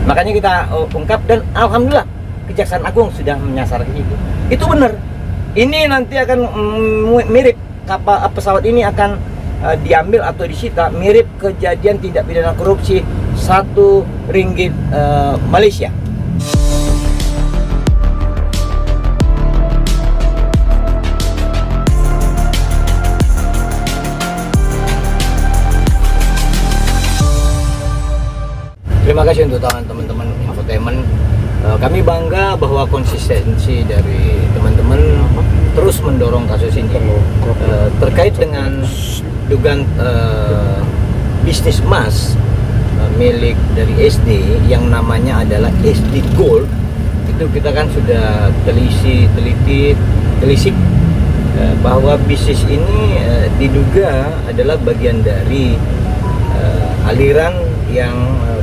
Makanya kita ungkap, dan alhamdulillah Kejaksaan Agung sudah menyasar itu. Itu benar. Ini nanti akan mirip kapal pesawat ini akan diambil atau disita mirip kejadian tindak pidana korupsi 1 ringgit Malaysia. Terima kasih untuk teman-teman infotainment. Kami bangga bahwa konsistensi dari teman-teman terus mendorong kasus ini terkait dengan dugaan bisnis emas milik dari SD yang namanya adalah SD Gold. Itu kita kan sudah telisik bahwa bisnis ini diduga adalah bagian dari aliran yang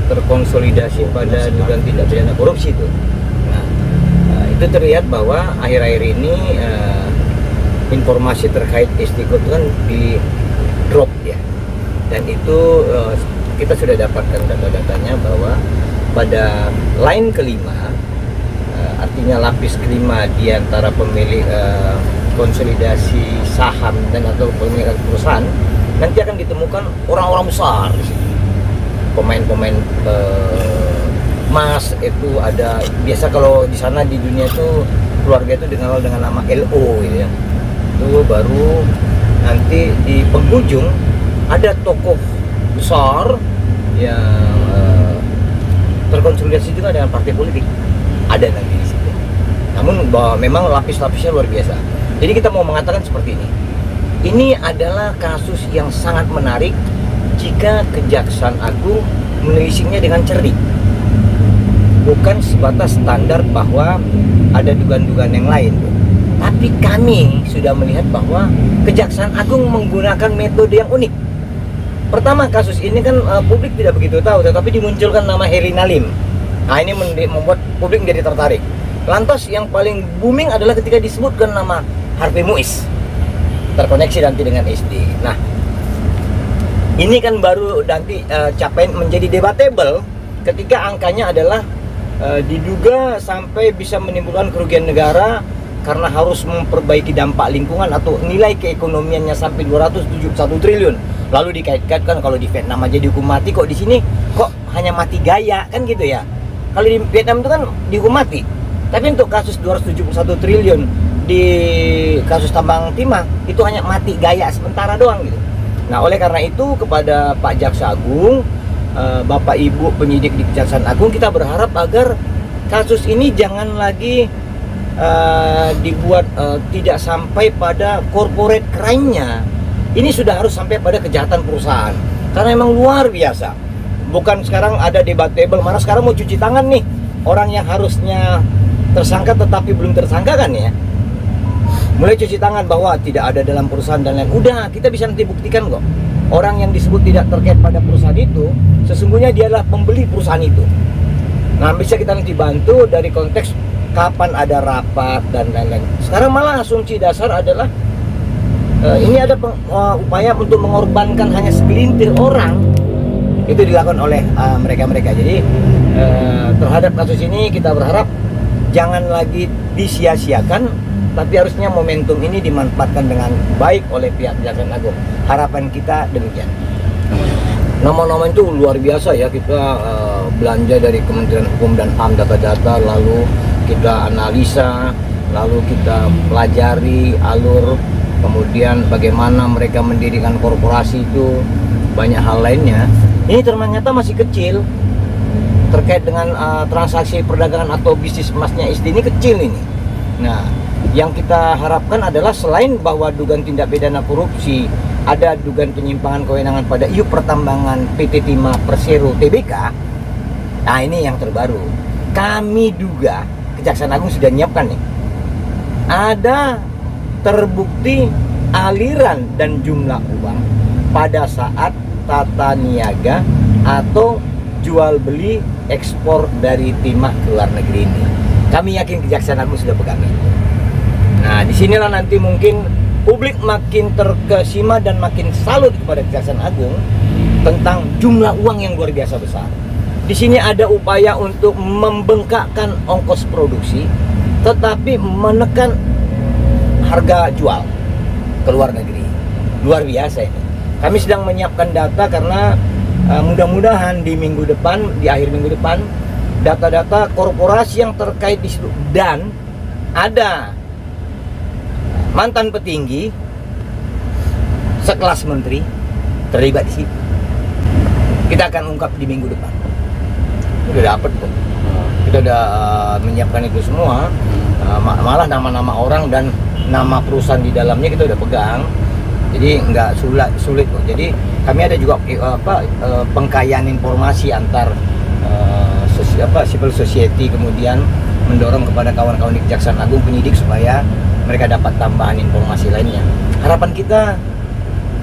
terkonsolidasi pada dugaan tindak pidana korupsi itu. Nah, itu terlihat bahwa akhir-akhir ini informasi terkait SD Gold kan di drop ya, dan itu kita sudah dapatkan data-datanya bahwa pada line kelima, artinya lapis kelima di antara pemilik konsolidasi saham dan atau pemilik perusahaan, nanti akan ditemukan orang-orang besar di situ. Pemain-pemain emas itu ada, biasa kalau di sana di dunia itu keluarga itu dikenal dengan nama LO gitu ya. Itu baru nanti di penghujung ada tokoh besar yang terkonsolidasi juga dengan partai politik, ada nanti di situ. Namun bahwa memang lapis-lapisnya luar biasa. Jadi kita mau mengatakan seperti ini. Ini adalah kasus yang sangat menarik jika Kejaksaan Agung menelisiknya dengan cerdik, bukan sebatas standar bahwa ada dugaan-dugaan yang lain. Tapi kami sudah melihat bahwa Kejaksaan Agung menggunakan metode yang unik. Pertama, kasus ini kan publik tidak begitu tahu, tetapi dimunculkan nama Herina Lim. Nah, ini membuat publik menjadi tertarik. Lantas yang paling booming adalah ketika disebutkan nama Harvey Muiz, terkoneksi nanti dengan SD. Nah, ini kan baru nanti capaian menjadi debatable ketika angkanya adalah diduga sampai bisa menimbulkan kerugian negara karena harus memperbaiki dampak lingkungan atau nilai keekonomiannya sampai 271 triliun. Lalu dikait-kaitkan kalau di Vietnam aja dihukum mati, kok di sini kok hanya mati gaya, kan gitu ya. Kalau di Vietnam itu kan dihukum mati. Tapi untuk kasus 271 triliun di kasus tambang timah itu hanya mati gaya sementara doang gitu. Nah, oleh karena itu kepada Pak Jaksa Agung, Bapak Ibu penyidik di Kejaksaan Agung, kita berharap agar kasus ini jangan lagi dibuat tidak sampai pada corporate crime-nya. Ini sudah harus sampai pada kejahatan perusahaan. Karena memang luar biasa. Bukan sekarang ada debatable, mana sekarang mau cuci tangan nih orang yang harusnya tersangka tetapi belum tersangka kan ya. Mulai cuci tangan bahwa tidak ada dalam perusahaan dan lain. Udah, kita bisa nanti buktikan kok. Orang yang disebut tidak terkait pada perusahaan itu, sesungguhnya dia adalah pembeli perusahaan itu. Nah, bisa kita nanti bantu dari konteks kapan ada rapat dan lain-lain. Sekarang malah asumsi dasar adalah ini ada upaya untuk mengorbankan hanya segelintir orang. Itu dilakukan oleh mereka-mereka. Jadi terhadap kasus ini kita berharap jangan lagi disia-siakan, tapi harusnya momentum ini dimanfaatkan dengan baik oleh pihak Kejaksaan Agung. Harapan kita demikian. Nama-nama itu luar biasa ya, kita belanja dari Kementerian Hukum dan HAM data-data, lalu kita analisa, lalu kita pelajari alur, kemudian bagaimana mereka mendirikan korporasi itu, banyak hal lainnya. Ini ternyata masih kecil, terkait dengan transaksi perdagangan atau bisnis emasnya SD ini kecil ini. Nah, yang kita harapkan adalah selain bahwa dugaan tindak pidana korupsi, ada dugaan penyimpangan kewenangan pada iup pertambangan PT Timah Persero Tbk. Nah, ini yang terbaru. Kami duga Kejaksaan Agung sudah menyiapkan nih. Ada terbukti aliran dan jumlah uang pada saat tata niaga atau jual beli ekspor dari timah ke luar negeri ini. Kami yakin Kejaksaan Agung sudah pegang itu. Nah, disinilah nanti mungkin publik makin terkesima dan makin salut kepada Kejaksaan Agung tentang jumlah uang yang luar biasa besar. Di sini ada upaya untuk membengkakkan ongkos produksi, tetapi menekan harga jual ke luar negeri. Luar biasa ini. Kami sedang menyiapkan data karena mudah-mudahan di minggu depan, di akhir minggu depan, data-data korporasi yang terkait di situ, dan ada mantan petinggi sekelas menteri terlibat di situ. Kita akan ungkap di minggu depan. Udah dapet kok. Kita udah menyiapkan itu semua. Malah nama-nama orang dan nama perusahaan di dalamnya kita udah pegang. Jadi nggak sulit kok. Jadi kami ada juga pengkayaan informasi antar civil society, kemudian mendorong kepada kawan-kawan di Kejaksaan Agung, penyidik, supaya mereka dapat tambahan informasi lainnya. Harapan kita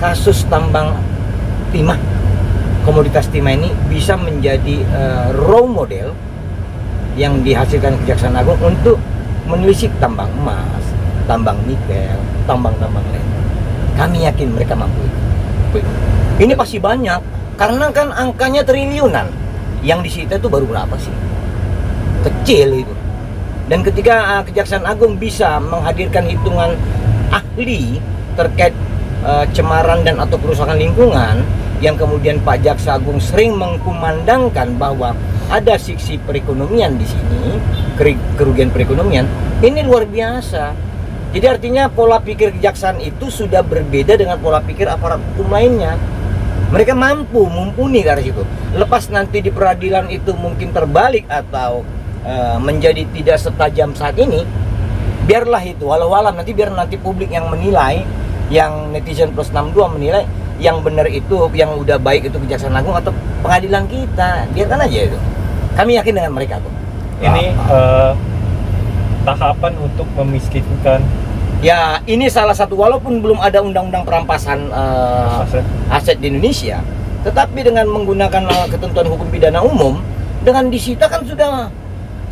kasus tambang timah, komoditas timah ini bisa menjadi role model yang dihasilkan Kejaksaan Agung untuk menelisik tambang emas, tambang nikel, tambang-tambang lain. Kami yakin mereka mampu. Ini pasti banyak, karena kan angkanya triliunan. Yang disita itu baru berapa sih? Kecil itu. Dan ketika Kejaksaan Agung bisa menghadirkan hitungan ahli terkait cemaran dan atau kerusakan lingkungan, yang kemudian Pak Jaksa Agung sering mengkumandangkan bahwa ada sisi perekonomian di sini, kerugian perekonomian, ini luar biasa. Jadi artinya pola pikir kejaksaan itu sudah berbeda dengan pola pikir aparat hukum lainnya. Mereka mumpuni dari situ. Lepas nanti di peradilan itu mungkin terbalik atau menjadi tidak setajam saat ini, biarlah itu, walau alam nanti, biar nanti publik yang menilai, yang netizen plus 62 menilai yang benar itu, yang udah baik itu Kejaksaan Agung atau pengadilan kita, biarkan aja itu. Kami yakin dengan mereka tuh. Ini tahapan untuk memiskinkan. Ya, ini salah satu, walaupun belum ada undang-undang perampasan aset di Indonesia, tetapi dengan menggunakan ketentuan hukum pidana umum, dengan disita kan sudah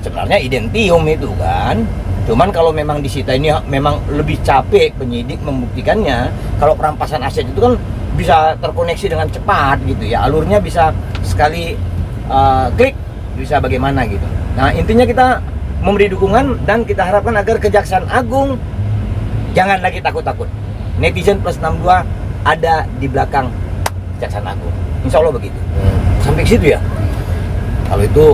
sebenarnya identium itu kan. Cuman kalau memang disita ini memang lebih capek penyidik membuktikannya. Kalau perampasan aset itu kan bisa terkoneksi dengan cepat gitu ya, alurnya bisa sekali klik, bisa bagaimana gitu. Nah, intinya kita memberi dukungan dan kita harapkan agar Kejaksaan Agung jangan lagi takut-takut. Netizen plus 62 ada di belakang Kejaksaan Agung, insya Allah begitu. Sampai ke situ ya. Kalau itu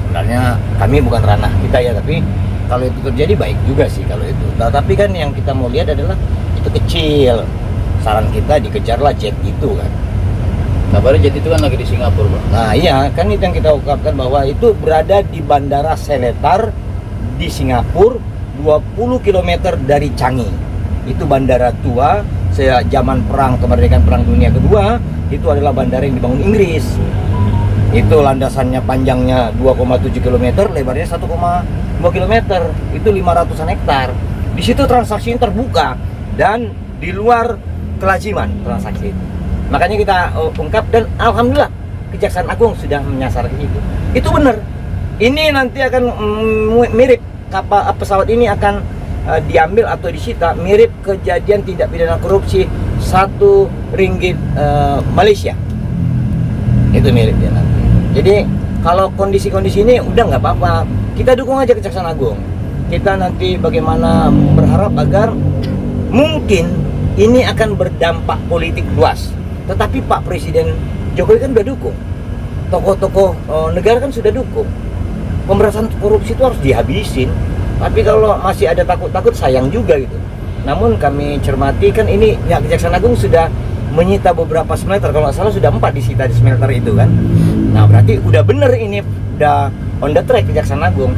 sebenarnya kami bukan ranah kita ya, tapi kalau itu terjadi baik juga sih kalau itu. Nah, tapi kan yang kita mau lihat adalah itu kecil. Saran kita dikejarlah jet itu kan. Kabarnya jet itu kan lagi di Singapura, Bang. Nah iya, kan itu yang kita ungkapkan, bahwa itu berada di Bandara Seletar di Singapura, 20 km dari Changi. Itu bandara tua, sejak zaman perang, kemerdekaan perang dunia kedua, itu adalah bandara yang dibangun Inggris. Itu landasannya panjangnya 2,7 km, lebarnya 1,2 km. Itu 500-an hektar. Di situ transaksi terbuka dan di luar kelaziman transaksi itu. Makanya kita ungkap, dan alhamdulillah Kejaksaan Agung sudah menyasar ke itu. Itu benar. Ini nanti akan mirip kapal pesawat ini akan diambil atau disita mirip kejadian tindak pidana korupsi 1 ringgit Malaysia. Itu miripnya nanti. Jadi kalau kondisi-kondisi ini udah nggak apa-apa. Kita dukung aja Kejaksaan Agung. Kita nanti bagaimana berharap agar mungkin ini akan berdampak politik luas. Tetapi Pak Presiden Jokowi kan udah dukung. Tokoh-tokoh negara kan sudah dukung. Pemberantasan korupsi itu harus dihabisin. Tapi kalau masih ada takut-takut, sayang juga gitu. Namun kami cermati kan ini ya, Kejaksaan Agung sudah menyita beberapa smelter. Kalau nggak salah sudah 4 disita di smelter itu kan. Nah berarti udah bener ini, udah on the track Kejaksaan Agung.